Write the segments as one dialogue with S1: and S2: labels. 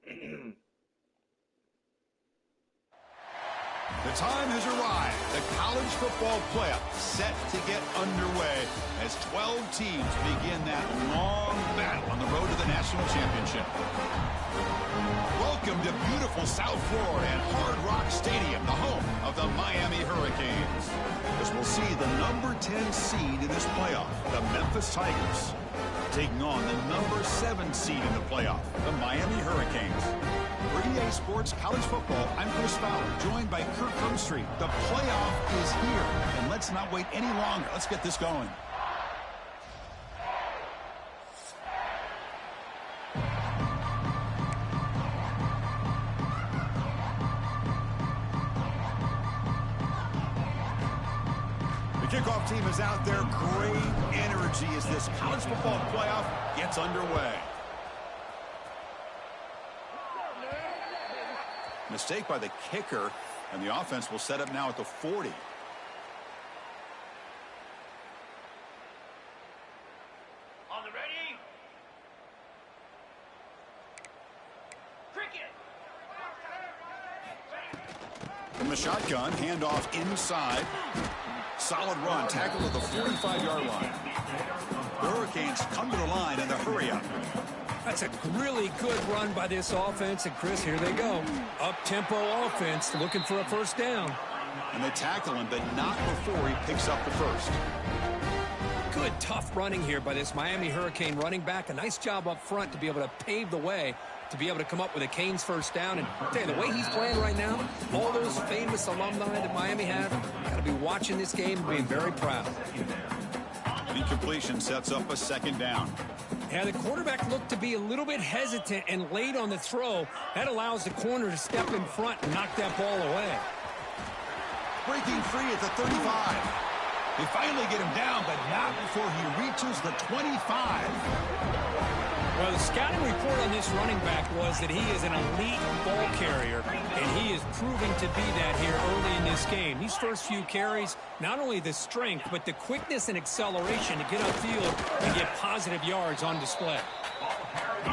S1: The time has arrived. The college football playoff set to get underway as 12 teams begin that long battle on the road to the national championship. Welcome to beautiful South Florida and Hard Rock Stadium, the home of the Miami Hurricanes. As we'll see the number 10 seed in this playoff, the Memphis Tigers, taking on the number 7 seed in the playoff, the Miami Hurricanes. For EA Sports College Football, I'm Chris Fowler, joined by Kirk Herbstreit. The playoff is here, and let's not wait any longer. Let's get this going. The kickoff team is out there. Great energy as this college football playoff gets underway. Mistake by the kicker, and the offense will set up now at the 40.
S2: On the ready. Cricket.
S1: From the shotgun, handoff inside. Solid run, tackle at the 45-yard line. The Hurricanes come to the line in the hurry-up.
S3: That's a really good run by this offense, and Chris, here they go. Up-tempo offense, looking for a first down.
S1: And they tackle him, but not before he picks up the first.
S3: Good, tough running here by this Miami Hurricane running back. A nice job up front to be able to pave the way, to be able to come up with a Canes first down. And I tell you, the way he's playing right now, all those famous alumni that Miami have, got to be watching this game and being very proud.
S1: Incompletion sets up a second down.
S3: Yeah, the quarterback looked to be a little bit hesitant and late on the throw. That allows the corner to step in front and knock that ball away.
S1: Breaking free at the 35. They finally get him down, but not before he reaches the 25.
S3: Well, the scouting report on this running back was that he is an elite ball carrier, and he is proving to be that here early in this game. These first few carries, not only the strength, but the quickness and acceleration to get upfield and get positive yards on display.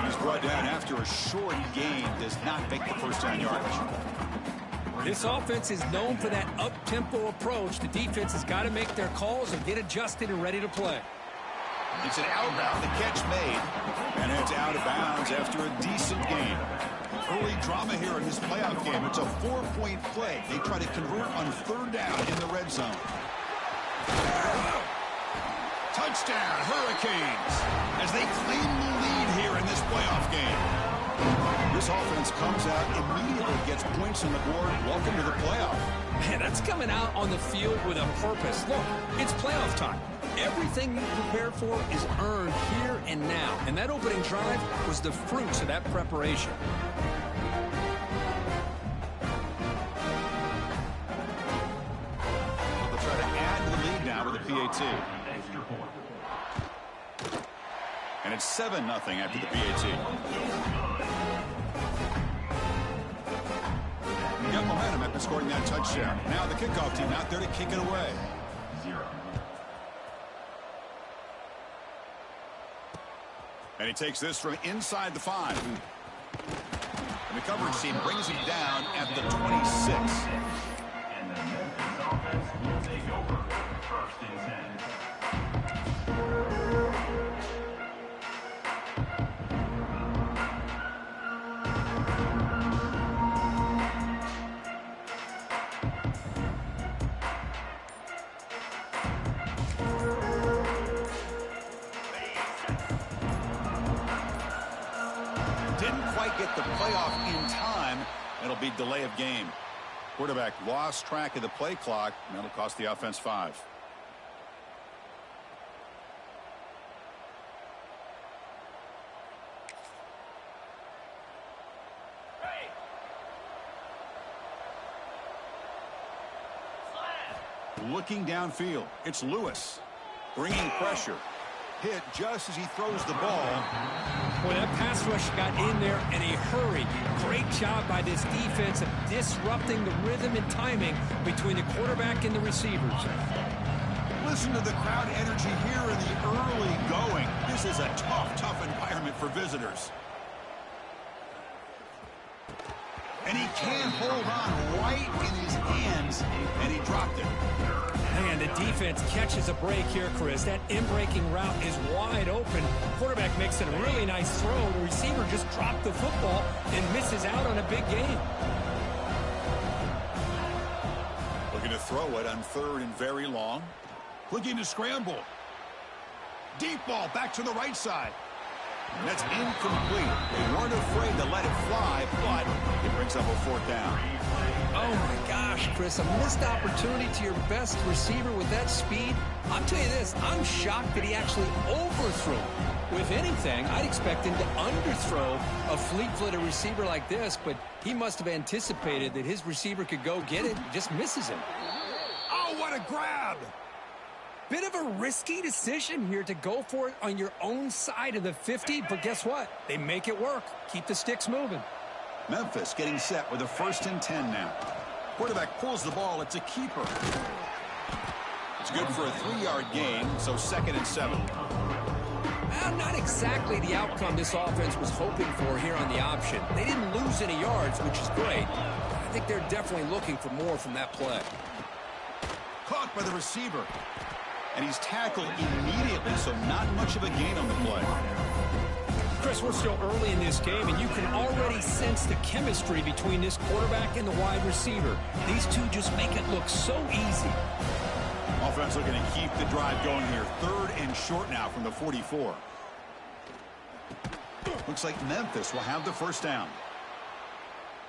S1: He's brought down after a short gain, does not make the first down yardage.
S3: This offense is known for that up-tempo approach. The defense has got to make their calls and get adjusted and ready to play.
S1: It's an outbound, the catch made, and it's out of bounds after a decent gain. Early drama here in this playoff game. It's a 4-point play. They try to convert on third down in the red zone. Touchdown, Hurricanes, as they claim the lead here in this playoff game. This offense comes out, immediately gets points on the board. Welcome to the playoff.
S3: Man, that's coming out on the field with a purpose. Look, it's playoff time. Everything you prepare for is earned here and now. And that opening drive was the fruits of that preparation.
S1: They'll try to add to the lead now with a PAT. And it's 7-0 after the PAT. You got momentum after scoring that touchdown. Now the kickoff team out there to kick it away. And he takes this from inside the 5. And the coverage team brings him down at the 26.
S4: And the Memphis offense will take over first and 10.
S1: Didn't quite get the playoff in time. It'll be delay of game. Quarterback lost track of the play clock, and that'll cost the offense 5. Looking downfield, it's Lewis, bringing pressure. Hit just as he throws the ball.
S3: Boy, that pass rush got in there in a hurry. Great job by this defense of disrupting the rhythm and timing between the quarterback and the receivers.
S1: Listen to the crowd energy here in the early going. This is a tough environment for visitors. And he can't hold on right in his hands, and he dropped it.
S3: Man, the defense catches a break here, Chris. That in-breaking route is wide open. Quarterback makes it a really nice throw. The receiver just dropped the football and misses out on a big gain.
S1: Looking to throw it on 3rd and very long. Looking to scramble. Deep ball back to the right side. And that's incomplete. They weren't afraid to let it fly, but it brings up a 4th down.
S3: Oh, my gosh, Chris, a missed opportunity to your best receiver with that speed. I'll tell you this, I'm shocked that he actually overthrew. If anything, I'd expect him to underthrow a fleet-footed receiver like this, but he must have anticipated that his receiver could go get it and just misses him.
S1: Oh, what a grab!
S3: Bit of a risky decision here to go for it on your own side of the 50, but guess what? They make it work. Keep the sticks moving.
S1: Memphis getting set with a 1st and 10 now. Quarterback pulls the ball. It's a keeper. It's good for a 3-yard gain, so 2nd and 7.
S3: Well, not exactly the outcome this offense was hoping for here on the option. They didn't lose any yards, which is great. I think they're definitely looking for more from that play.
S1: Caught by the receiver. And he's tackled immediately, so not much of a gain on the play.
S3: Chris, we're still early in this game, and you can already sense the chemistry between this quarterback and the wide receiver. These two just make it look so easy.
S1: Offense looking to keep the drive going here. 3rd and short now from the 44. Looks like Memphis will have the 1st down.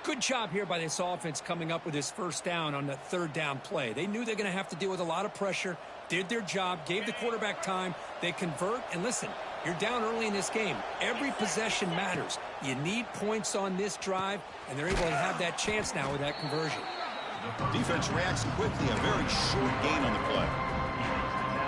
S3: Good job here by this offense coming up with this 1st down on the 3rd down play. They knew they're going to have to deal with a lot of pressure, did their job, gave the quarterback time. They convert, and listen, you're down early in this game. Every possession matters. You need points on this drive, and they're able to have that chance now with that conversion.
S1: Defense reacts quickly. A very short gain on the play.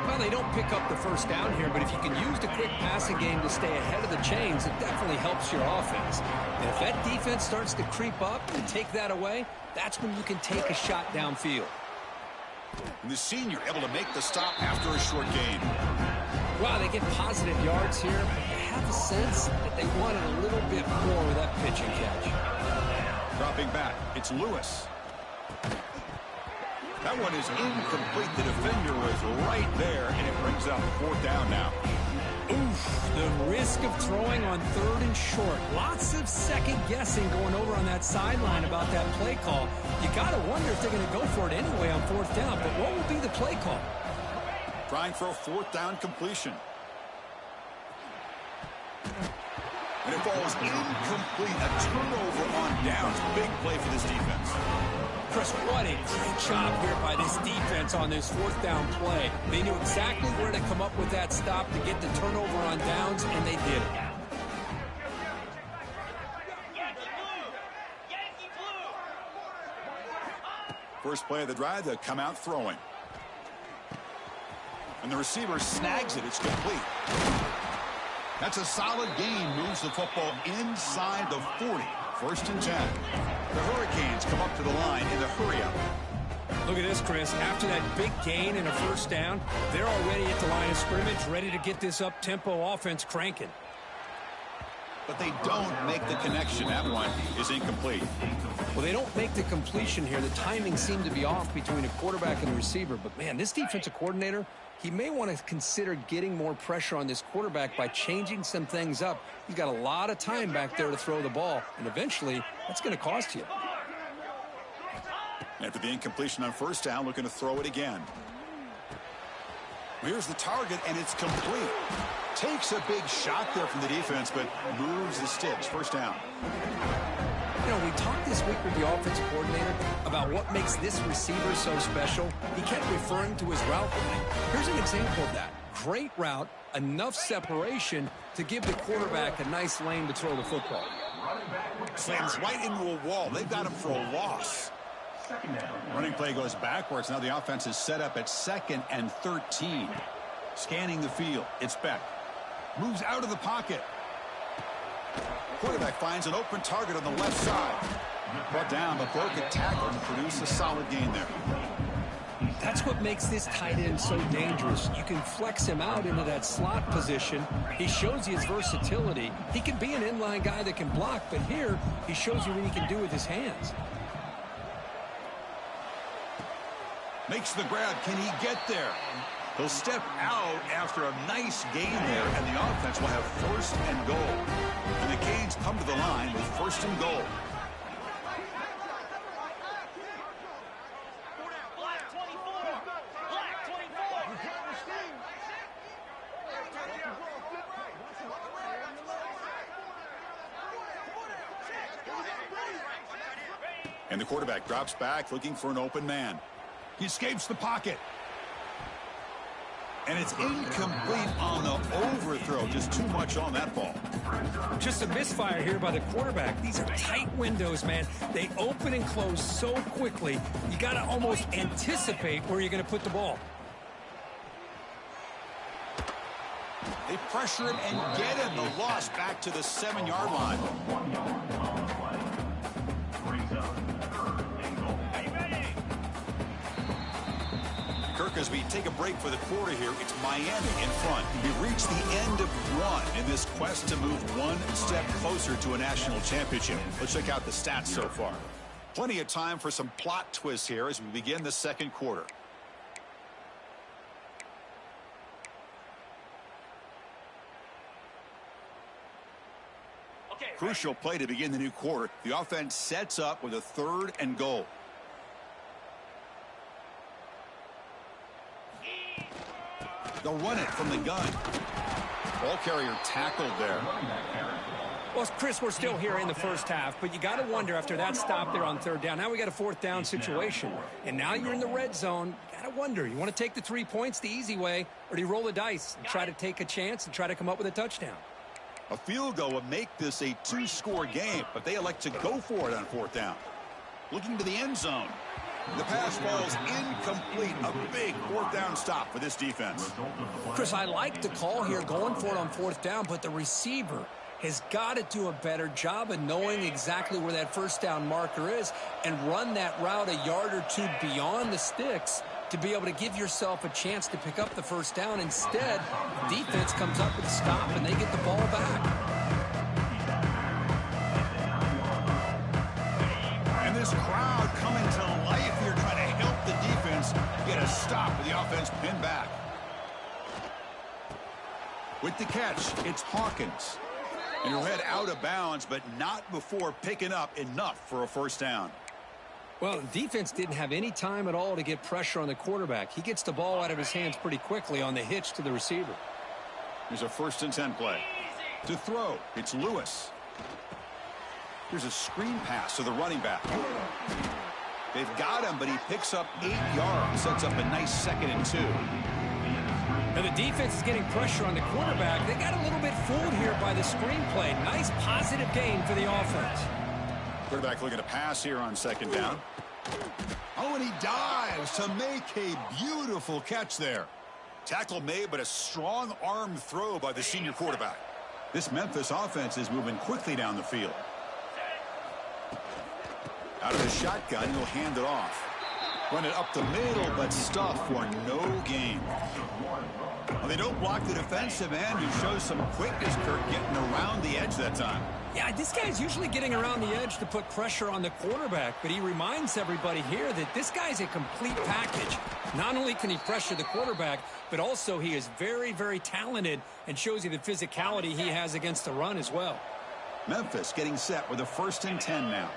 S3: Well, they don't pick up the 1st down here, but if you can use the quick passing game to stay ahead of the chains, it definitely helps your offense. And if that defense starts to creep up and take that away, that's when you can take a shot downfield.
S1: And the senior able to make the stop after a short gain.
S3: Wow, they get positive yards here, but I have a sense that they wanted a little bit more with that pitch and catch.
S1: Dropping back, it's Lewis. That one is incomplete. The defender was right there, and it brings up 4th down now.
S3: Oof, the risk of throwing on 3rd and short. Lots of second guessing going over on that sideline about that play call. You got to wonder if they're going to go for it anyway on 4th down, but what will be the play call?
S1: Trying for a 4th down completion. And it falls incomplete. A turnover on downs. Big play for this defense.
S3: Chris, what a great job here by this defense on this 4th down play. They knew exactly where to come up with that stop to get the turnover on downs, and they did it.
S1: First play of the drive, they'll come out throwing. And the receiver snags it. It's complete. That's a solid gain. Moves the football inside the 40. 1st and 10. The Hurricanes come up to the line in the hurry-up.
S3: Look at this, Chris. After that big gain and a 1st down, they're already at the line of scrimmage, ready to get this up-tempo offense cranking.
S1: But they don't make the connection. That one is incomplete.
S3: Well, they don't make the completion here. The timing seemed to be off between a quarterback and a receiver. But, man, this defensive coordinator, he may want to consider getting more pressure on this quarterback by changing some things up. He's got a lot of time back there to throw the ball, and eventually that's going to cost you.
S1: After the incompletion on 1st down, looking to throw it again. Here's the target, and it's complete. Takes a big shot there from the defense, but moves the sticks. 1st down.
S3: You know, we talked this week with the offensive coordinator about what makes this receiver so special. He kept referring to his route running. Here's an example of that. Great route, enough separation to give the quarterback a nice lane to throw the football.
S1: Slams right into a wall. They've got him for a loss. Running play goes backwards. Now the offense is set up at 2nd and 13. Scanning the field. It's Beck. Moves out of the pocket. Quarterback finds an open target on the left side. Brought down, but broke a tackle to produce a solid gain there.
S3: That's what makes this tight end so dangerous. You can flex him out into that slot position. He shows you his versatility. He can be an inline guy that can block, but here he shows you what he can do with his hands.
S1: Makes the grab. Can he get there? He'll step out after a nice gain there, and the offense will have first and goal. And the Canes come to the line with first and goal.
S2: Black 24. Black 24.
S1: And the quarterback drops back looking for an open man. He escapes the pocket. And it's incomplete on the overthrow. Just too much on that ball.
S3: Just a misfire here by the quarterback. These are tight windows, man. They open and close so quickly. You got to almost anticipate where you're going to put the ball.
S1: They pressure him and get him. The loss back to the 7-yard line. Kirk, as we take a break for the quarter here, it's Miami in front. We reach the end of one in this quest to move one step closer to a national championship. Let's check out the stats so far. Plenty of time for some plot twists here as we begin the second quarter. Crucial play to begin the new quarter. The offense sets up with a 3rd and goal. They'll run it from the gun. Ball carrier tackled there.
S3: Well, Chris, we're still here in the first half, but you got to wonder after that stop there on 3rd down. Now we got a 4th down situation, and now you're in the red zone. Got to wonder, you want to take the 3 points the easy way, or do you roll the dice and try to take a chance and try to come up with a touchdown?
S1: A field goal would make this a 2-score game, but they elect to go for it on 4th down. Looking to the end zone. The pass falls incomplete. A big 4th down stop for this defense.
S3: Chris, I like the call here going for it on 4th down, but the receiver has got to do a better job of knowing exactly where that 1st down marker is and run that route a yard or two beyond the sticks to be able to give yourself a chance to pick up the 1st down. Instead, the defense comes up with a stop and they get the ball back.
S1: And this crowd coming to life here trying to help the defense get a stop with the offense pinned back. With the catch, it's Hawkins. And he'll head out of bounds, but not before picking up enough for a 1st down.
S3: Well, the defense didn't have any time at all to get pressure on the quarterback. He gets the ball out of his hands pretty quickly on the hitch to the receiver.
S1: Here's a 1st and 10 play. To throw, it's Lewis. Here's a screen pass to the running back. They've got him, but he picks up 8 yards. Sets up a nice 2nd and 2.
S3: Now the defense is getting pressure on the quarterback. They got a little bit fooled here by the screen play. Nice positive gain for the offense.
S1: Quarterback looking to pass here on 2nd down. Oh, and he dives to make a beautiful catch there. Tackle made, but a strong arm throw by the senior quarterback. This Memphis offense is moving quickly down the field. Out of the shotgun, he'll hand it off. Run it up the middle, but stuffed for no gain. Well, they don't block the defensive end, who shows some quickness, Kirk, getting around the edge that time.
S3: Yeah, this guy's usually getting around the edge to put pressure on the quarterback, but he reminds everybody here that this guy's a complete package. Not only can he pressure the quarterback, but also he is very, very talented and shows you the physicality he has against the run as well.
S1: Memphis getting set with a 1st and 10 now.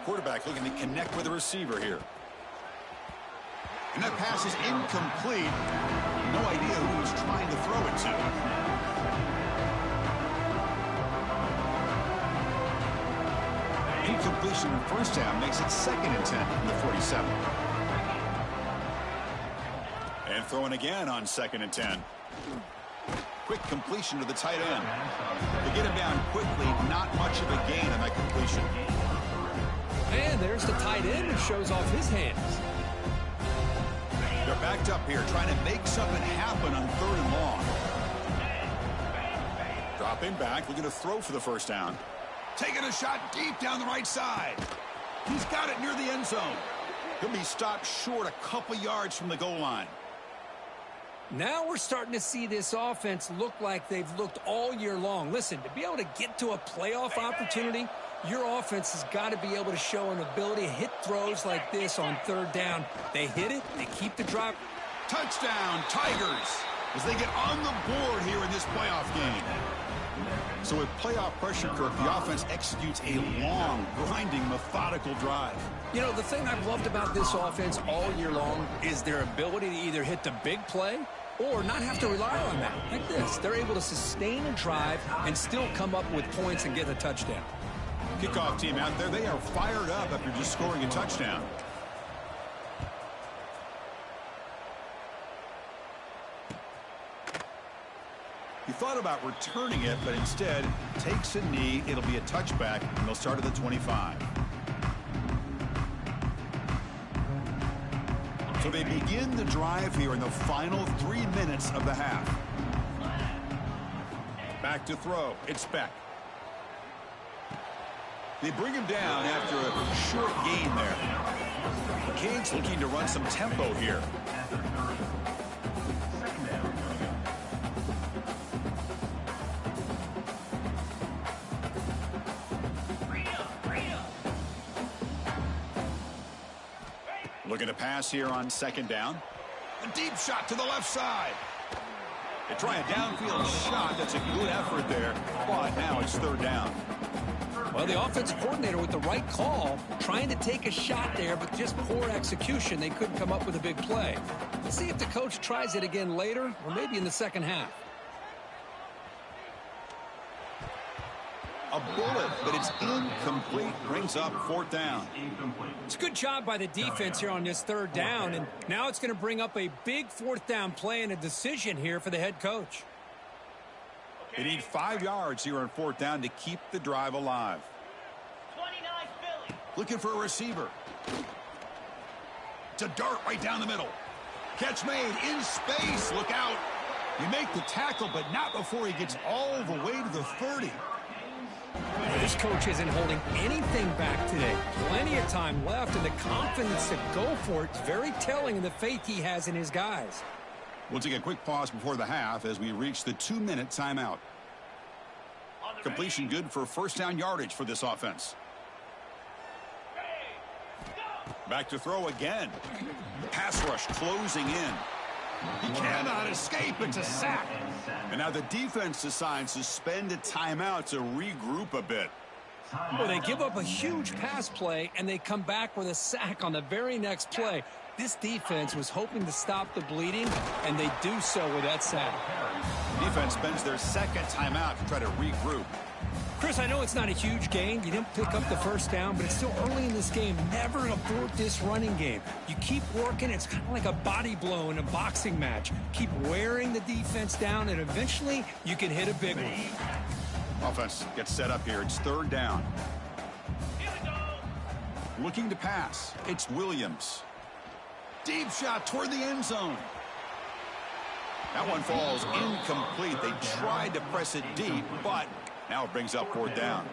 S1: Quarterback looking to connect with the receiver here. And that pass is incomplete. No idea who he's trying to throw it to. Incompletion in 1st down makes it 2nd and 10 from the 47. And throwing again on 2nd and 10. Quick completion to the tight end. They get him down quickly. Not much of a gain on that completion.
S3: And there's the tight end who shows off his hands.
S1: They're backed up here trying to make something happen on 3rd and long. Dropping back, looking to throw for the 1st down. Taking a shot deep down the right side. He's got it near the end zone. He'll be stopped short a couple yards from the goal line.
S3: Now we're starting to see this offense look like they've looked all year long. Listen, to be able to get to a playoff opportunity, your offense has got to be able to show an ability to hit throws like this on third down. They hit it, they keep the drive.
S1: Touchdown, Tigers, as they get on the board here in this playoff game. So with playoff pressure, Kirk, the offense executes a long, grinding, methodical drive.
S3: You know, the thing I've loved about this offense all year long is their ability to either hit the big play or not have to rely on that. Like this, they're able to sustain a drive and still come up with points and get a touchdown.
S1: Kickoff team out there, they are fired up after just scoring a touchdown. He thought about returning it, but instead takes a knee. It'll be a touchback, and they'll start at the 25. So they begin the drive here in the final 3 minutes of the half. Back to throw. It's Beck. They bring him down after a short gain there. Cade's looking to run some tempo here. Looking to pass here on second down. A deep shot to the left side. They try a downfield shot. That's a good effort there, but now it's third down.
S3: Well, the offensive coordinator with the right call, trying to take a shot there, but just poor execution. They couldn't come up with a big play. Let's see if the coach tries it again later, or maybe in the second half.
S1: A bullet, but it's incomplete. Brings up fourth down.
S3: It's a good job by the defense here on this third down, and now it's going to bring up a big fourth down play and a decision here for the head coach.
S1: They need 5 yards here on fourth down to keep the drive alive.
S2: 29 Philly.
S1: Looking for a receiver. It's a dart right down the middle. Catch made in space. Look out. You make the tackle, but not before he gets all the way to the 30.
S3: This coach isn't holding anything back today. Plenty of time left, and the confidence to go for it is very telling in the faith he has in his guys.
S1: We'll take a quick pause before the half as we reach the 2-minute timeout. Completion good for first down yardage for this offense. Back to throw again. Pass rush closing in. He cannot escape. It's a sack. And now the defense decides to spend a timeout to regroup a bit.
S3: Well, they give up a huge pass play, and they come back with a sack on the very next play. This defense was hoping to stop the bleeding, and they do so with that sack.
S1: Defense spends their second timeout to try to regroup.
S3: Chris, I know it's not a huge gain. You didn't pick up the first down, but it's still early in this game. Never abort this running game. You keep working. It's kind of like a body blow in a boxing match. Keep wearing the defense down, and eventually you can hit a big one.
S1: Offense gets set up here. It's third down. Looking to pass. It's Williams. Deep shot toward the end zone. That one falls incomplete. They tried to press it deep, but now it brings up fourth down.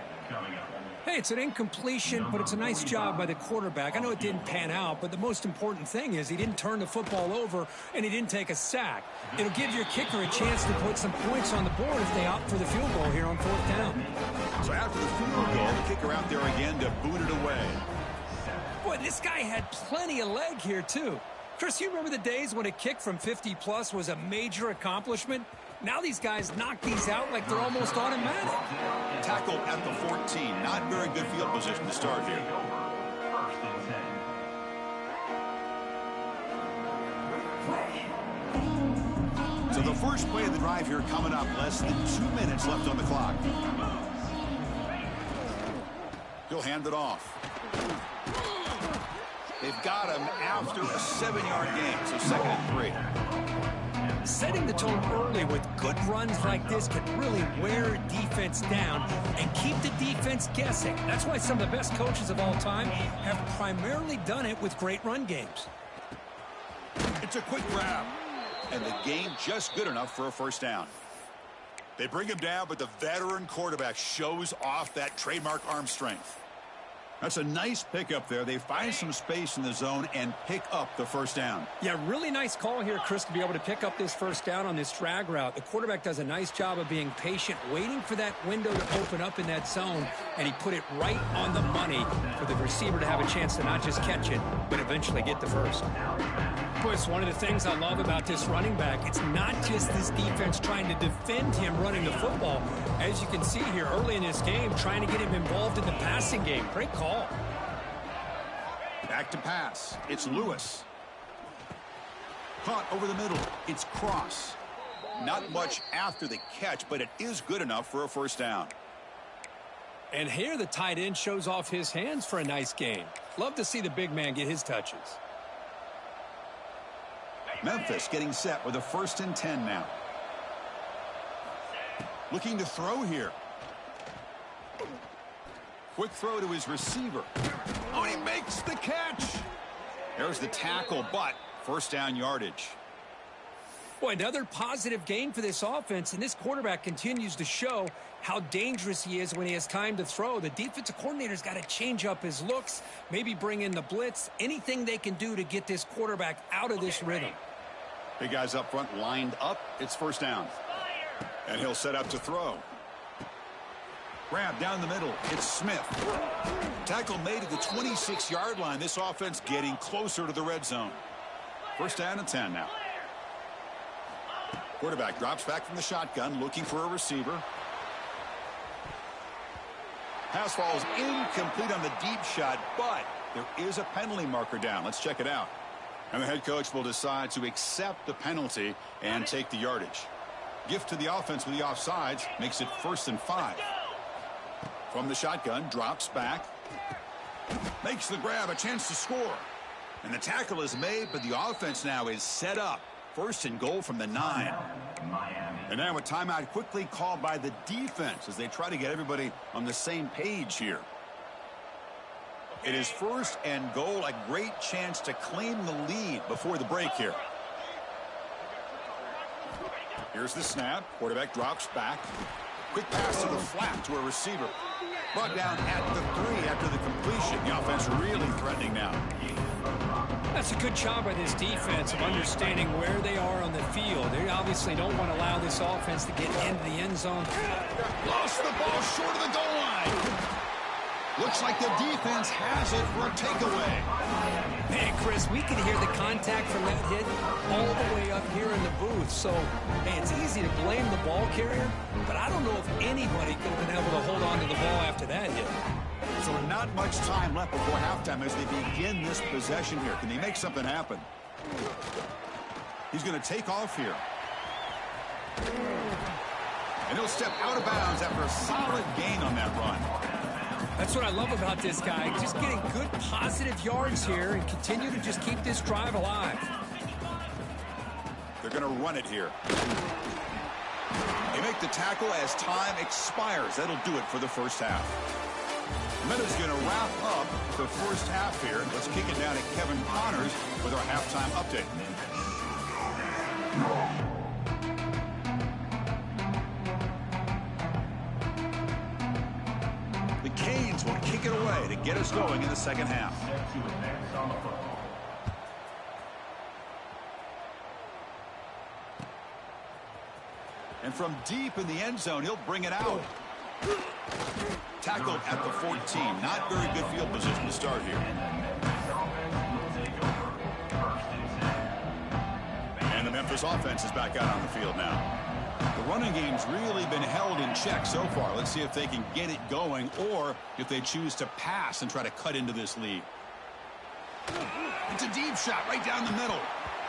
S3: Hey, it's an incompletion, but it's a nice job by the quarterback. I know it didn't pan out, but the most important thing is he didn't turn the football over and he didn't take a sack. It'll give your kicker a chance to put some points on the board if they opt for the field goal here on fourth down.
S1: So after the field goal, the kicker out there again to boot it away.
S3: Boy, this guy had plenty of leg here, too. Chris, you remember the days when a kick from 50-plus was a major accomplishment? Now these guys knock these out like they're almost automatic.
S1: Tackled at the 14. Not very good field position to start here. So the first play of the drive here coming up. Less than 2 minutes left on the clock. He'll hand it off. They've got him after a 7-yard gain, so second and 3.
S3: Setting the tone early with good runs like this can really wear a defense down and keep the defense guessing. That's why some of the best coaches of all time have primarily done it with great run games.
S1: It's a quick grab, and the gain just good enough for a first down. They bring him down, but the veteran quarterback shows off that trademark arm strength. That's a nice pickup there. They find some space in the zone and pick up the first down.
S3: Yeah, really nice call here, Chris, to be able to pick up this first down on this drag route. The quarterback does a nice job of being patient, waiting for that window to open up in that zone, and he put it right on the money for the receiver to have a chance to not just catch it, but eventually get the first. Chris, one of the things I love about this running back, it's not just this defense trying to defend him running the football. As you can see here early in this game, trying to get him involved in the passing game. Great call.
S1: Back to pass. It's Lewis. Caught over the middle. It's Cross. Not much after the catch, but it is good enough for a first down.
S3: And here the tight end shows off his hands for a nice gain. Love to see the big man get his touches.
S1: Memphis getting set with a 1st and 10 now. Looking to throw here. Quick throw to his receiver. Oh, he makes the catch. There's the tackle, but first down yardage.
S3: Boy, another positive gain for this offense, and this quarterback continues to show how dangerous he is when he has time to throw. The defensive coordinator's got to change up his looks, maybe bring in the blitz, anything they can do to get this quarterback out of this rhythm.
S1: Big guys up front lined up. It's first down. And he'll set up to throw. Grab down the middle. It's Smith. Tackle made at the 26-yard line. This offense getting closer to the red zone. First down and 10 now. Quarterback drops back from the shotgun, looking for a receiver. Pass falls incomplete on the deep shot, but there is a penalty marker down. Let's check it out. And the head coach will decide to accept the penalty and take the yardage. Gift to the offense with the offsides makes it 1st and 5. From the shotgun, drops back. Makes the grab, a chance to score. And the tackle is made, but the offense now is set up. 1st and goal from the 9. And now a timeout quickly called by the defense as they try to get everybody on the same page here. It is 1st and goal, a great chance to claim the lead before the break here. Here's the snap. Quarterback drops back. Quick pass to the flat to a receiver. Brought down at the 3 after the completion. The offense really threatening now.
S3: That's a good job by this defense of understanding where they are on the field. They obviously don't want to allow this offense to get into the end zone.
S1: Lost the ball short of the goal line. Looks like the defense has it for a takeaway.
S3: Man, Chris, we can hear the contact from that hit all the way up here in the booth. So, hey, it's easy to blame the ball carrier, but I don't know if anybody could have been able to hold on to the ball after that hit.
S1: So not much time left before halftime as they begin this possession here. Can they make something happen? He's going to take off here. And he'll step out of bounds after a solid gain on that run.
S3: That's what I love about this guy. Just getting good positive yards here and continue to just keep this drive alive.
S1: They're going to run it here. They make the tackle as time expires. That'll do it for the first half. Minutes going to wrap up the first half here. Let's kick it down to Kevin Connors with our halftime update. The Canes will kick it away to get us going in the second half. And from deep in the end zone, he'll bring it out. Tackled at the 14. Not very good field position to start here. And the Memphis offense is back out on the field now. The running game's really been held in check so far. Let's see if they can get it going or if they choose to pass and try to cut into this lead. It's a deep shot right down the middle.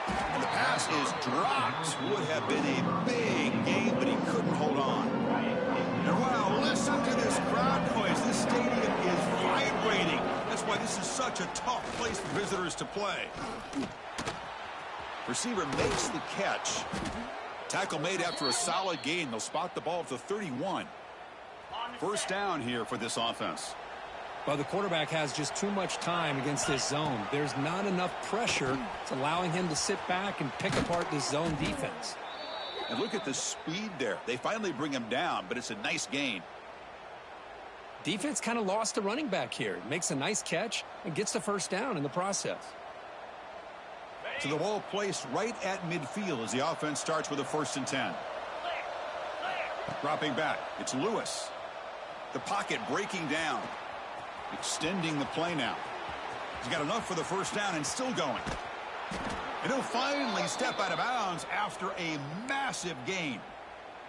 S1: And the pass is dropped. Would have been a big game, but he couldn't hold on. And wow, listen to this crowd noise. This stadium is vibrating. That's why this is such a tough place for visitors to play. Receiver makes the catch. Tackle made after a solid gain. They'll spot the ball at the 31. First down here for this offense.
S3: Well, the quarterback has just too much time against this zone. There's not enough pressure. It's allowing him to sit back and pick apart this zone defense.
S1: And look at the speed there. They finally bring him down, but it's a nice gain.
S3: Defense kind of lost the running back here. Makes a nice catch and gets the first down in the process.
S1: So the ball placed right at midfield as the offense starts with a 1st and 10. Dropping back, it's Lewis. The pocket breaking down. Extending the play now. He's got enough for the first down and still going. And he'll finally step out of bounds after a massive gain.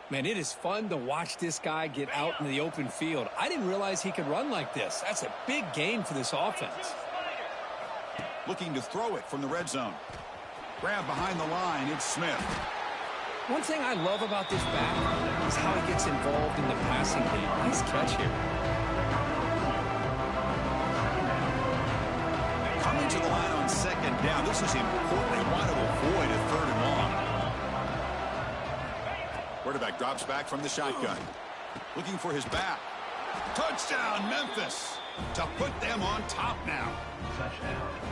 S3: Man, it is fun to watch this guy get out in the open field. I didn't realize he could run like this. That's a big gain for this offense.
S1: Looking to throw it from the red zone. Grab behind the line, it's Smith.
S3: One thing I love about this back is how he gets involved in the passing game. Nice catch here.
S1: Coming to the line on 2nd down. This is important. They want to avoid a 3rd and long. Quarterback drops back from the shotgun. Looking for his back. Touchdown, Memphis. To put them on top now.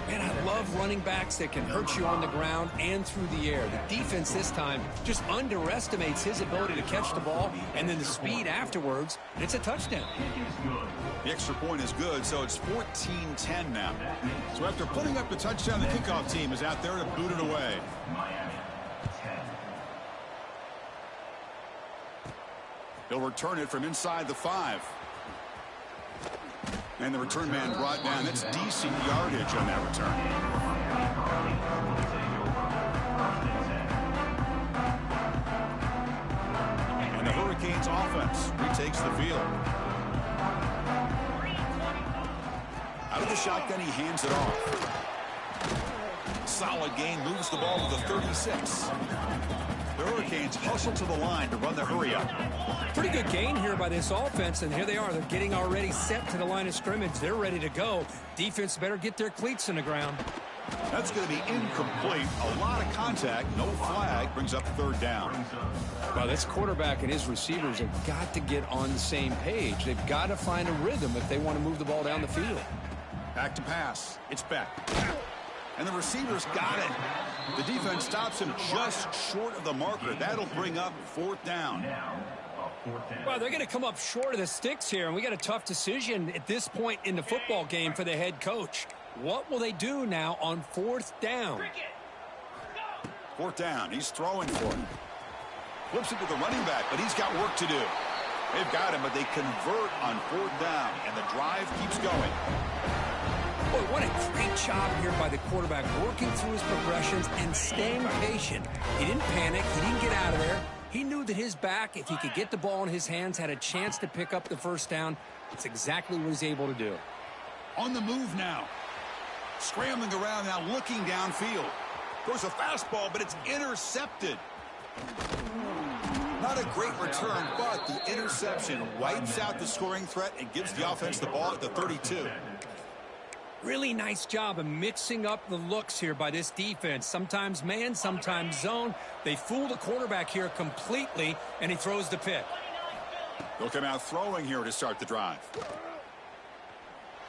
S3: Man, I love running backs that can hurt you on the ground and through the air. The defense this time just underestimates his ability to catch the ball, and then the speed afterwards, and it's a touchdown.
S1: The extra point is good, so it's 14-10 now. So after putting up the touchdown, the kickoff team is out there to boot it away. He'll return it from inside the 5. And the return man brought down. That's decent yardage on that return. And the Hurricanes offense retakes the field. Out of the shotgun, he hands it off. Solid gain, moves the ball to the 36. The Hurricanes hustle to the line to run the hurry up.
S3: Pretty good gain here by this offense, and here they are. They're getting already set to the line of scrimmage. They're ready to go. Defense better get their cleats in the ground.
S1: That's going to be incomplete. A lot of contact, no flag, brings up 3rd down.
S3: Well, this quarterback and his receivers have got to get on the same page. They've got to find a rhythm if they want to move the ball down the field.
S1: Back to pass. It's Beck. And the receivers got it. The defense stops him just short of the marker. That'll bring up 4th down.
S3: Well, they're going to come up short of the sticks here, and we got a tough decision at this point in the football game for the head coach. What will they do now on 4th down?
S1: 4th down. He's throwing for it. Flips it to the running back, but he's got work to do. They've got him, but they convert on 4th down, and the drive keeps going.
S3: Boy, what a great job here by the quarterback, working through his progressions and staying patient. He didn't panic. He didn't get out of there. He knew that his back, if he could get the ball in his hands, had a chance to pick up the first down. That's exactly what he's able to do.
S1: On the move now. Scrambling around now, looking downfield. Throws a fastball, but it's intercepted. Not a great return, but the interception wipes out the scoring threat and gives the offense the ball at the 32.
S3: Really nice job of mixing up the looks here by this defense. Sometimes man, sometimes zone. They fool the quarterback here completely, and he throws the pick.
S1: They'll come out throwing here to start the drive.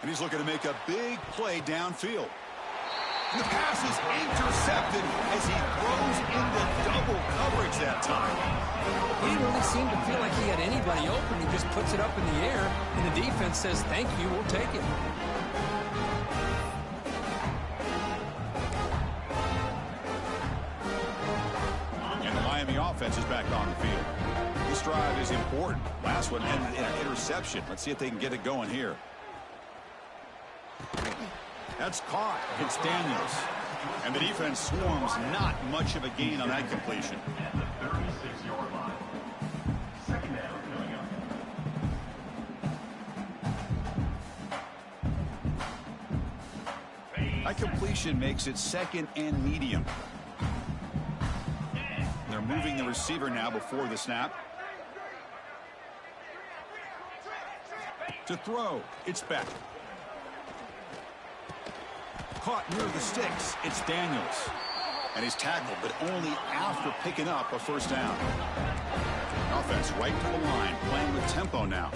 S1: And he's looking to make a big play downfield. And the pass is intercepted as he throws into double coverage that time.
S3: He didn't really seem to feel like he had anybody open. He just puts it up in the air, and the defense says, thank you, we'll take it.
S1: The offense is back on the field. This drive is important. Last one ended in an interception. Let's see if they can get it going here. That's caught. It's Daniels. And the defense swarms. Not much of a gain on that completion.
S4: At the 36-yard line. 2nd down coming up.
S1: That completion makes it 2nd and medium. They're moving the receiver now before the snap. To throw, it's Beck. Caught near the sticks, it's Daniels. And he's tackled, but only after picking up a first down. Offense right to the line, playing with tempo now.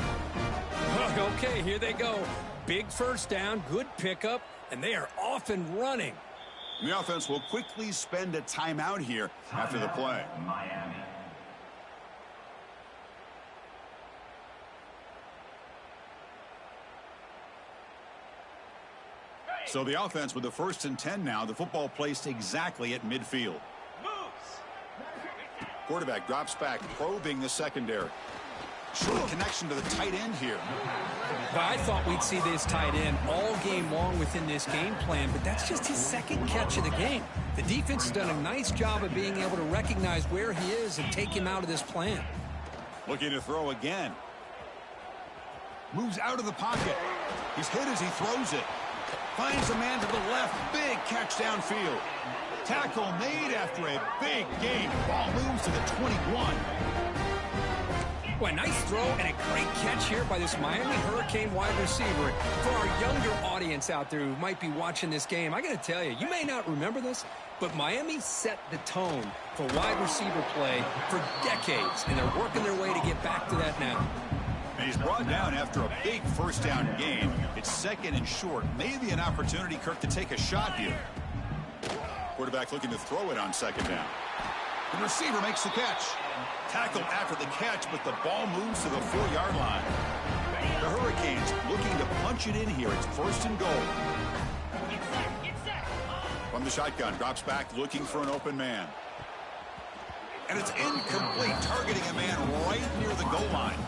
S3: Okay, here they go. Big first down, good pickup, and they are off and running.
S1: The offense will quickly spend a timeout here after the play.
S4: Miami.
S1: So the offense with the 1st and 10 now. The football placed exactly at midfield.
S2: Moves.
S1: Quarterback drops back, probing the secondary. Short connection to the tight end here.
S3: Well, I thought we'd see this tight end all game long within this game plan, but that's just his 2nd catch of the game. The defense has done a nice job of being able to recognize where he is and take him out of this plan.
S1: Looking to throw again. Moves out of the pocket. He's hit as he throws it. Finds a man to the left. Big catch downfield. Tackle made after a big gain. Ball moves to the 21.
S3: Well, nice throw and a great catch here by this Miami Hurricane wide receiver. For our younger audience out there who might be watching this game, I got to tell you, you may not remember this, but Miami set the tone for wide receiver play for decades, and they're working their way to get back to that now.
S1: And he's brought down after a big 1st down gain. It's 2nd and short. Maybe an opportunity, Kirk, to take a shot here. Quarterback looking to throw it on 2nd down. The receiver makes the catch. Tackled after the catch, but the ball moves to the 4-yard line. The Hurricanes looking to punch it in here. It's 1st and goal.
S2: Get set. Get set.
S1: From the shotgun, drops back looking for an open man. And it's incomplete, targeting a man right near the goal line.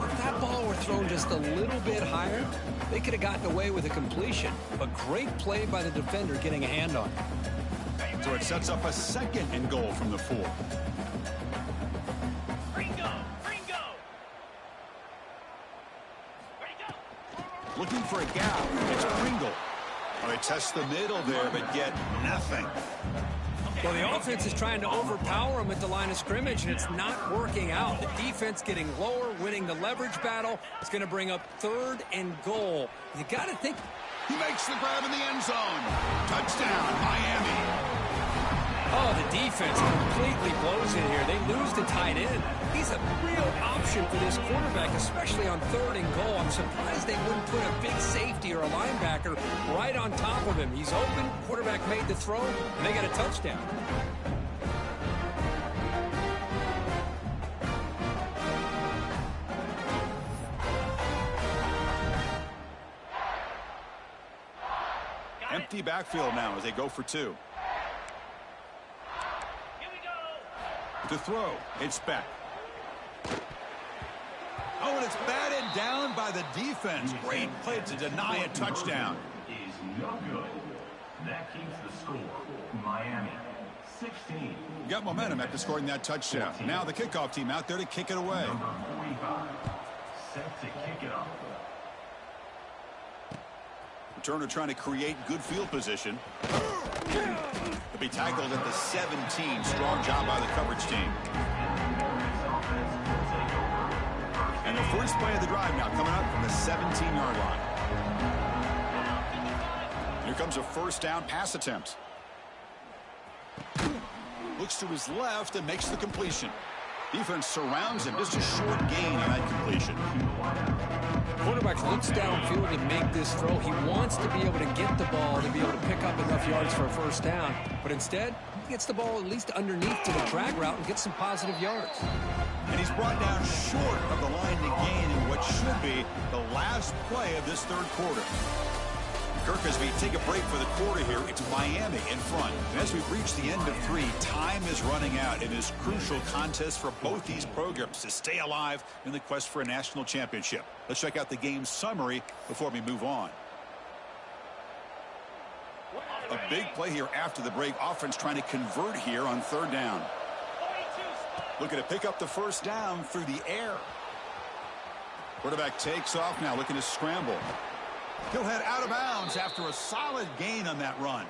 S3: If that ball were thrown just a little bit higher, they could have gotten away with a completion. But great play by the defender getting a hand on it.
S1: So it sets up a 2nd and goal from the 4.
S2: Ringo. Ringo. Ready, go.
S1: Looking for a gap. It's Pringle. Well, they test the middle there, but get nothing.
S3: Well, the offense is trying to overpower them at the line of scrimmage, and it's not working out. The defense getting lower, winning the leverage battle. It's going to bring up 3rd and goal. You got to think.
S1: He makes the grab in the end zone. Touchdown, Miami.
S3: Oh, the defense completely blows it here. They lose the tight end. He's a real option for this quarterback, especially on 3rd and goal. I'm surprised they wouldn't put a big safety or a linebacker right on top of him. He's open, quarterback made the throw, and they got a touchdown.
S1: Empty backfield now as they go for 2. To throw, it's back. Oh, and it's batted down by the defense. Great play to deny a touchdown.
S4: Is no good. That keeps the score. Miami, 16.
S1: Got momentum after scoring that touchdown. Now the kickoff team out there to kick it away.
S4: Number 45, set to kick it off.
S1: Returner trying to create good field position. To be tackled at the 17. Strong job by the coverage team. And the first play of the drive now coming up from the 17-yard line. Here comes a 1st down pass attempt. Looks to his left and makes the completion. Defense surrounds him. Just a short gain on that completion.
S3: Quarterback looks downfield to make this throw. He wants to be able to get the ball to be able to pick up enough yards for a 1st down. But instead, he gets the ball at least underneath to the drag route and gets some positive yards.
S1: And he's brought down short of the line to gain in what should be the last play of this 3rd quarter. Kirk, as we take a break for the quarter here, it's Miami in front. And as we've reached the end of 3, time is running out in this crucial contest for both these programs to stay alive in the quest for a national championship. Let's check out the game summary before we move on. A big play here after the break. Offense trying to convert here on 3rd down. Looking to pick up the 1st down through the air. Quarterback takes off now, looking to scramble. He'll head out of bounds after a solid gain on that run.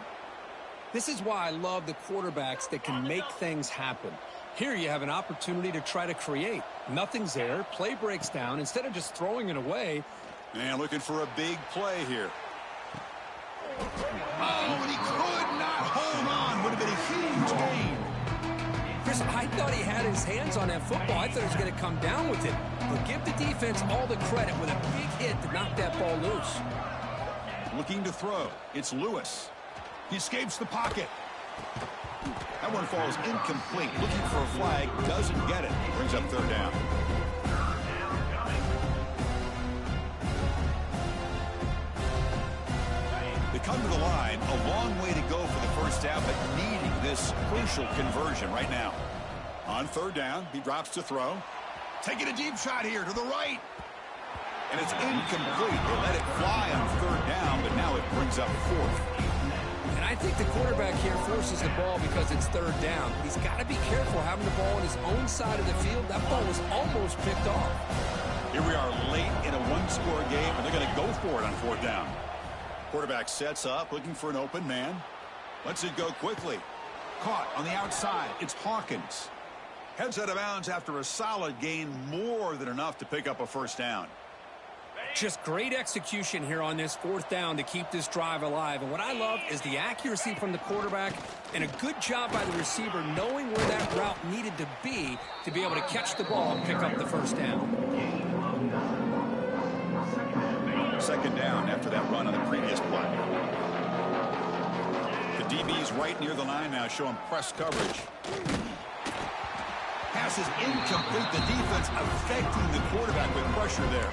S3: This is why I love the quarterbacks that can make things happen. Here you have an opportunity to try to create. Nothing's there. Play breaks down. Instead of just throwing it away.
S1: And looking for a big play here. Oh, and he could not hold on. Would have been a huge gain.
S3: Chris, I thought he had his hands on that football. I thought he was going to come down with it. But give the defense all the credit with a big hit to knock that ball loose.
S1: Looking to throw. It's Lewis. He escapes the pocket. That one falls incomplete. Looking for a flag. Doesn't get it. Brings up 3rd down. The spaced out, but needing this crucial conversion right now. On third down, he drops to throw. Taking a deep shot here to the right. And it's incomplete. They let it fly on third down, but now it brings up fourth.
S3: And I think the quarterback here forces the ball because it's third down. He's got to be careful having the ball on his own side of the field. That ball was almost picked off.
S1: Here we are late in a one-score game, and they're going to go for it on fourth down. Quarterback sets up, looking for an open man. Lets it go quickly. Caught on the outside. It's Hawkins. Heads out of bounds after a solid gain, more than enough to pick up a first down.
S3: Just great execution here on this fourth down to keep this drive alive. And what I love is the accuracy from the quarterback and a good job by the receiver knowing where that route needed to be able to catch the ball and pick up the first down.
S1: Second down after that run on the previous play. The DB's right near the line now, showing press coverage. Pass is incomplete. The defense affecting the quarterback with pressure there.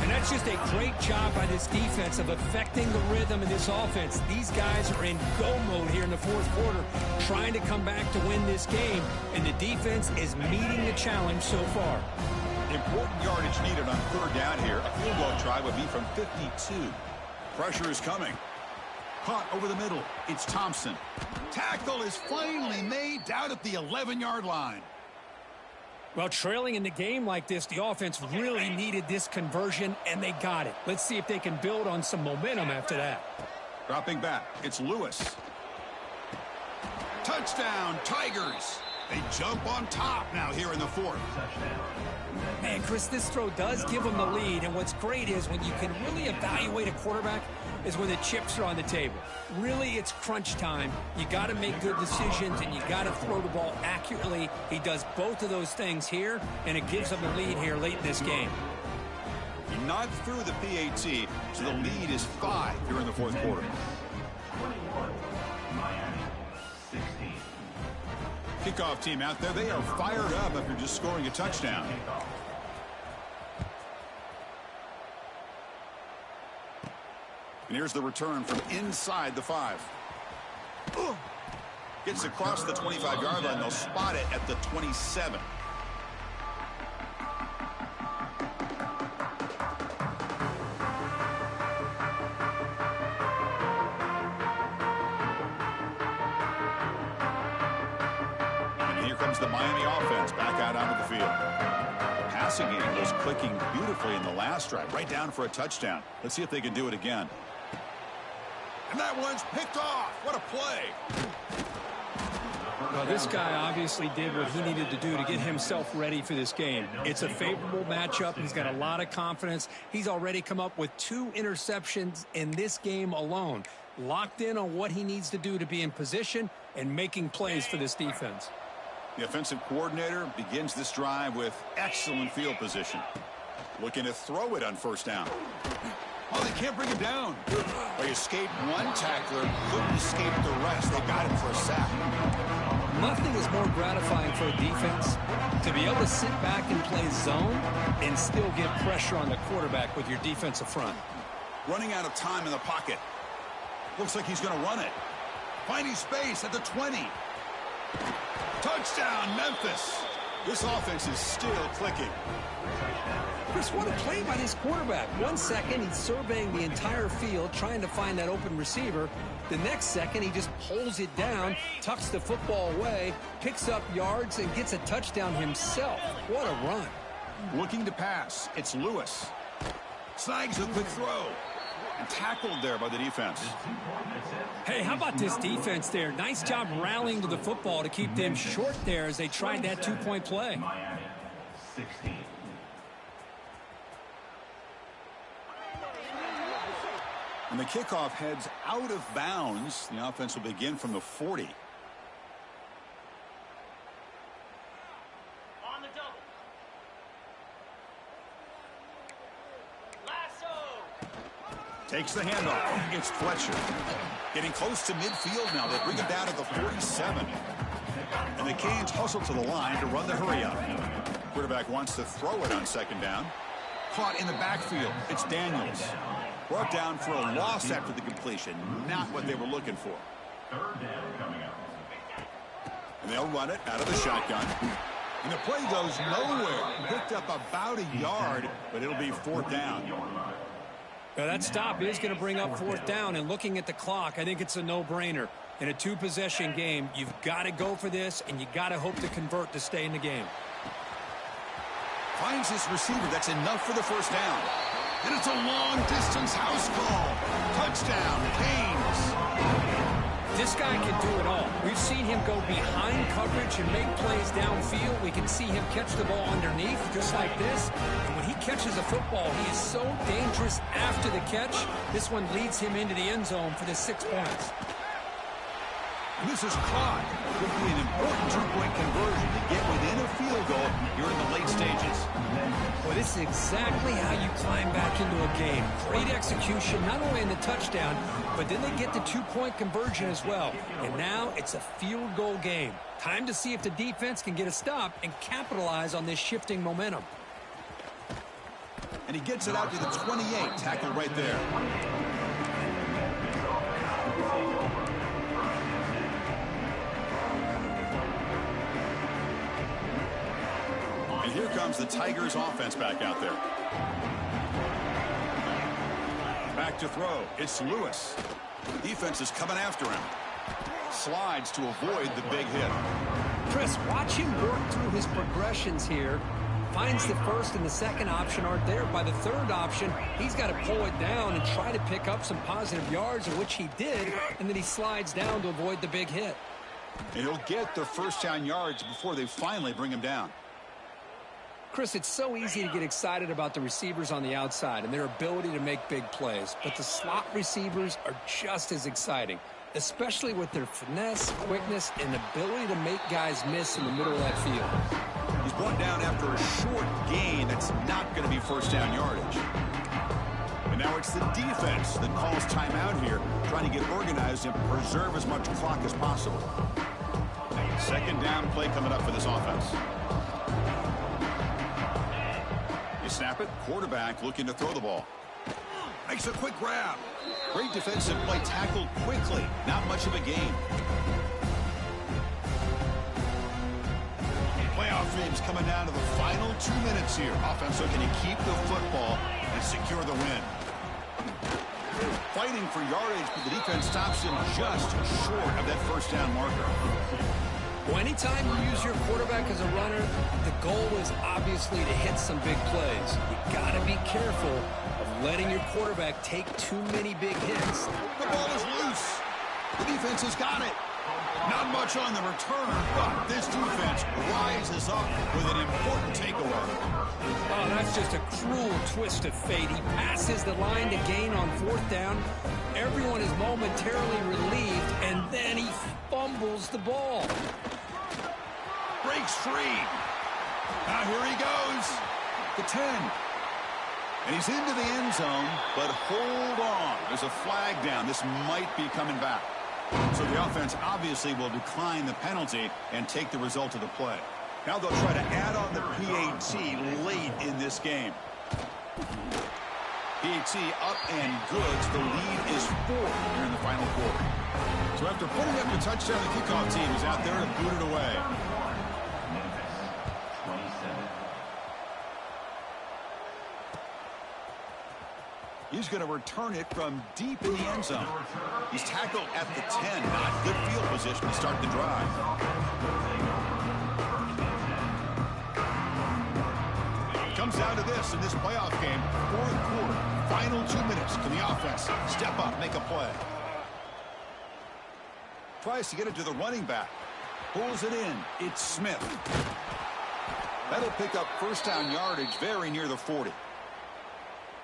S3: And that's just a great job by this defense of affecting the rhythm of this offense. These guys are in go mode here in the fourth quarter, trying to come back to win this game, and the defense is meeting the challenge so far.
S1: Important yardage needed on third down here. A field goal try would be from 52. Pressure is coming. Caught over the middle. It's Thompson. Tackle is finally made down at the 11-yard line.
S3: Well, trailing in the game like this, the offense really needed this conversion, and they got it. Let's see if they can build on some momentum after that.
S1: Dropping back, it's Lewis. Touchdown, Tigers. They jump on top now here in the fourth.
S3: Man, Chris, this throw does give them the lead, and what's great is when you can really evaluate a quarterback is when the chips are on the table. Really, it's crunch time. You got to make good decisions, and you got to throw the ball accurately. He does both of those things here, and it gives them the lead here late in this game.
S1: He knocked through the PAT, so the lead is 5 here in the fourth quarter.
S4: 21, Miami, 16.
S1: Kickoff team out there. They are fired up after just scoring a touchdown. And here's the return from inside the 5. Gets across the 25-yard line. They'll spot it at the 27. And here comes the Miami offense back out onto the field. The passing game was clicking beautifully in the last drive, right down for a touchdown. Let's see if they can do it again. And that one's picked off. What a play.
S3: Well, this guy obviously did what he needed to do to get himself ready for this game. It's a favorable matchup. He's got a lot of confidence. He's already come up with 2 interceptions in this game alone. Locked in on what he needs to do to be in position and making plays for this defense.
S1: The offensive coordinator begins this drive with excellent field position. Looking to throw it on first down. Oh, they can't bring him down. They escaped one tackler, couldn't escape the rest. They got him for a sack.
S3: Nothing is more gratifying for a defense to be able to sit back and play zone and still get pressure on the quarterback with your defensive front.
S1: Running out of time in the pocket. Looks like he's going to run it. Finding space at the 20. Touchdown, Memphis. This offense is still clicking.
S3: Chris, what a play by this quarterback. 1 second, he's surveying the entire field, trying to find that open receiver. The next second, he just pulls it down, tucks the football away, picks up yards, and gets a touchdown himself. What a run.
S1: Looking to pass. It's Lewis. Snags a quick throw. And tackled there by the defense.
S3: Hey, how about this defense there? Nice job rallying to the football to keep them short there as they tried that 2-point play.
S4: Miami, 16.
S1: And the kickoff heads out of bounds. The offense will begin from the 40.
S2: On the double. Lasso.
S1: Takes the handoff. It's Fletcher. Getting close to midfield now. They bring him down to the 47. And the Canes hustle to the line to run the hurry up. Quarterback wants to throw it on second down. Caught in the backfield. It's Daniels. Brought down for a loss after the completion. Not what they were looking for.
S4: Third down coming up.
S1: And they'll run it out of the shotgun. And the play goes nowhere. Picked up about a yard, but it'll be fourth down.
S3: Now that stop is going to bring up fourth down, and looking at the clock, I think it's a no-brainer. In a two-possession game, you've got to go for this, and you got to hope to convert to stay in the game.
S1: Finds his receiver. That's enough for the first down. And it's a long-distance house call. Touchdown, Canes.
S3: This guy can do it all. We've seen him go behind coverage and make plays downfield. We can see him catch the ball underneath, just like this. And when he catches a football, he is so dangerous after the catch. This one leads him into the end zone for the 6 points.
S1: And this is caught. Could be an important two-point conversion to get within a field goal here in the late stages.
S3: Well, this is exactly how you climb back into a game. Great execution, not only in the touchdown, but then they get the two-point conversion as well. And now it's a field goal game. Time to see if the defense can get a stop and capitalize on this shifting momentum.
S1: And he gets it out to the 28. Tackle right there. And here comes the Tigers offense back out there. Back to throw. It's Lewis. Defense is coming after him. Slides to avoid the big hit.
S3: Chris, watch him work through his progressions here. Finds the first and the second option aren't there. By the third option, he's got to pull it down and try to pick up some positive yards, in which he did, and then he slides down to avoid the big hit.
S1: And he'll get the first down yards before they finally bring him down.
S3: Chris, it's so easy to get excited about the receivers on the outside and their ability to make big plays, but the slot receivers are just as exciting, especially with their finesse, quickness, and ability to make guys miss in the middle of that field.
S1: He's brought down after a short gain that's not going to be first down yardage. And now it's the defense that calls timeout here, trying to get organized and preserve as much clock as possible. Second down play coming up for this offense. You snap it, quarterback looking to throw the ball. Makes a quick grab. Great defensive play, tackled quickly. Not much of a gain. Playoff games coming down to the final 2 minutes here. Offense looking to keep the football and secure the win. Fighting for yardage, but the defense stops him just short of that first down marker.
S3: Well, anytime you use your quarterback as a runner, the goal is obviously to hit some big plays. You got to be careful of letting your quarterback take too many big hits.
S1: The ball is loose. The defense has got it. Not much on the return, but this defense rises up with an important takeaway.
S3: Oh, that's just a cruel twist of fate. He passes the line to gain on fourth down. Everyone is momentarily relieved, and then he fumbles the ball.
S1: Breaks free. Now here he goes. The 10. And he's into the end zone, but hold on. There's a flag down. This might be coming back. So the offense obviously will decline the penalty and take the result of the play. Now they'll try to add on the PAT late in this game. PAT up and good. The lead is 4 here in the final quarter. So after putting up the touchdown, the kickoff team is out there to boot it away. He's going to return it from deep in the end zone. He's tackled at the 10. Not good field position to start the drive. Comes down to this in this playoff game. Fourth quarter, final 2 minutes. Can the offense step up, make a play? Tries to get it to the running back. Pulls it in. It's Smith. That'll pick up first down yardage very near the 40.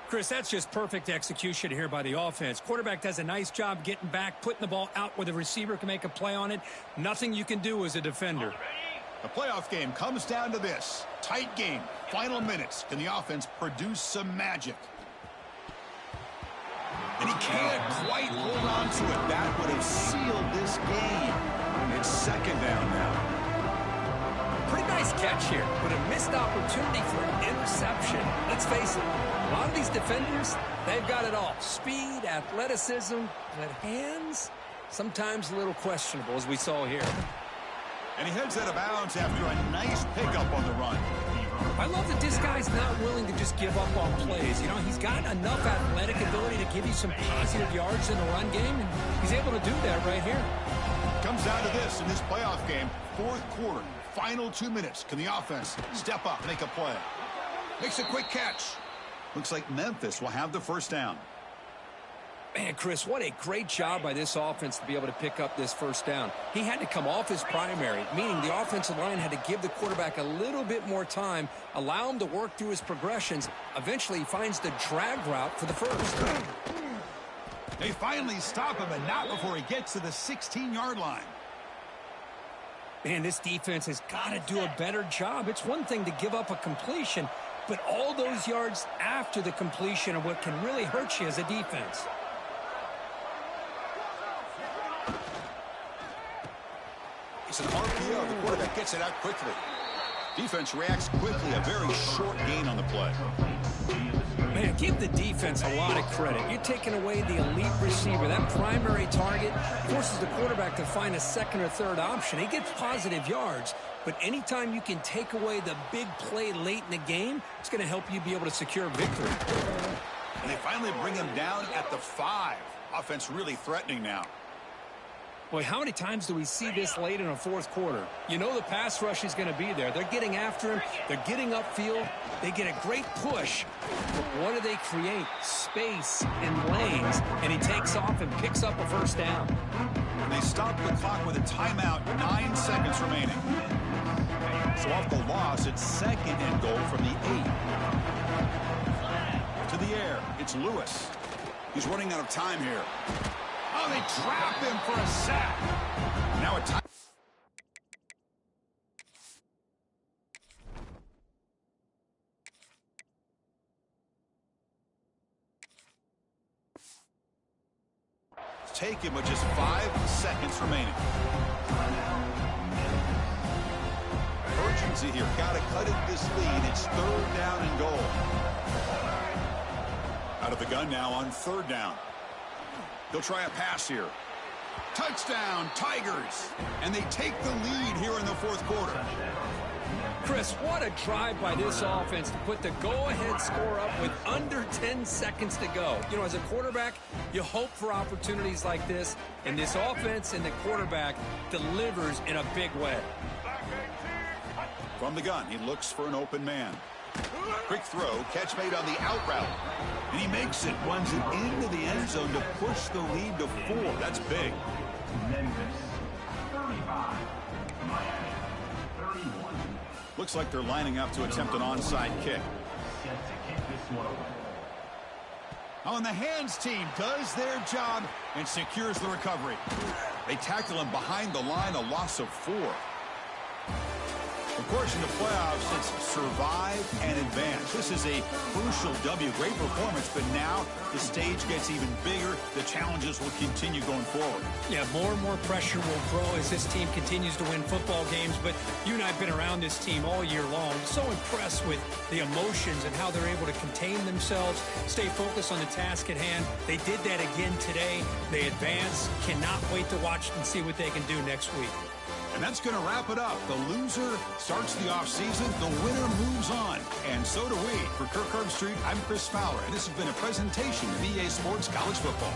S3: Chris, that's just perfect execution here by the offense. Quarterback does a nice job getting back, putting the ball out where the receiver can make a play on it. Nothing you can do as a defender.
S1: The playoff game comes down to this. Tight game. Final minutes. Can the offense produce some magic? And he can't quite hold on to it. That would have sealed this game. It's second down now.
S3: Pretty nice catch here, but a missed opportunity for an interception. Let's face it, a lot of these defenders, they've got it all. Speed, athleticism, but hands, sometimes a little questionable, as we saw here.
S1: And he heads out of bounds after a nice pickup on the run.
S3: I love that this guy's not willing to just give up on plays. You know, he's got enough athletic ability to give you some positive yards in the run game, and he's able to do that right here.
S1: Comes down to this in this playoff game. Fourth quarter, final 2 minutes. Can the offense step up, make a play? Makes a quick catch. Looks like Memphis will have the first down.
S3: Man, Chris, what a great job by this offense to be able to pick up this first down. He had to come off his primary, meaning the offensive line had to give the quarterback a little bit more time, allow him to work through his progressions. Eventually, he finds the drag route for the first.
S1: They finally stop him, and not before he gets to the 16-yard line.
S3: Man, this defense has got to do a better job. It's one thing to give up a completion, but all those yards after the completion are what can really hurt you as a defense.
S1: It's an RPO. The quarterback gets it out quickly. Defense reacts quickly. A very short gain on the play.
S3: Man, give the defense a lot of credit. You're taking away the elite receiver. That primary target forces the quarterback to find a second or third option. He gets positive yards, but anytime you can take away the big play late in the game, it's going to help you be able to secure victory.
S1: And they finally bring him down at the 5. Offense really threatening now.
S3: Boy, how many times do we see this late in a fourth quarter? You know the pass rush is going to be there. They're getting after him. They're getting upfield. They get a great push. But what do they create? Space and lanes. And he takes off and picks up a first down.
S1: And they stop the clock with a timeout. 9 seconds remaining. So off the loss, it's second and goal from the 8. To the air, it's Lewis. He's running out of time here. Oh, they trap him for a sack. Now a time. Taken with just 5 seconds remaining. Urgency here. Got to cut it this lead. It's 3rd down and goal. Out of the gun now on 3rd down. They'll try a pass here. Touchdown, Tigers. And they take the lead here in the fourth quarter.
S3: Chris, what a drive by this offense to put the go-ahead score up with under 10 seconds to go. You know, as a quarterback, you hope for opportunities like this, and this offense and the quarterback delivers in a big way.
S1: From the gun, he looks for an open man. Quick throw, catch made on the out route. And he makes it, runs it into the end zone to push the lead to 4. That's big.
S4: Memphis 35, Miami 31.
S1: Looks like they're lining up to attempt an onside kick.
S4: Set to kick this one away.
S1: On the hands team does their job and secures the recovery. They tackle him behind the line, a loss of 4. Of course, in the playoffs, it's survive and advance. This is a crucial W. Great performance, but now the stage gets even bigger. The challenges will continue going forward.
S3: Yeah, more and more pressure will grow as this team continues to win football games, but you and I have been around this team all year long. So impressed with the emotions and how they're able to contain themselves, stay focused on the task at hand. They did that again today. They advance. Cannot wait to watch and see what they can do next week.
S1: And that's going to wrap it up. The loser starts the offseason. The winner moves on. And so do we. For Kirk Herbstreit, I'm Chris Fowler, and this has been a presentation of EA Sports College Football.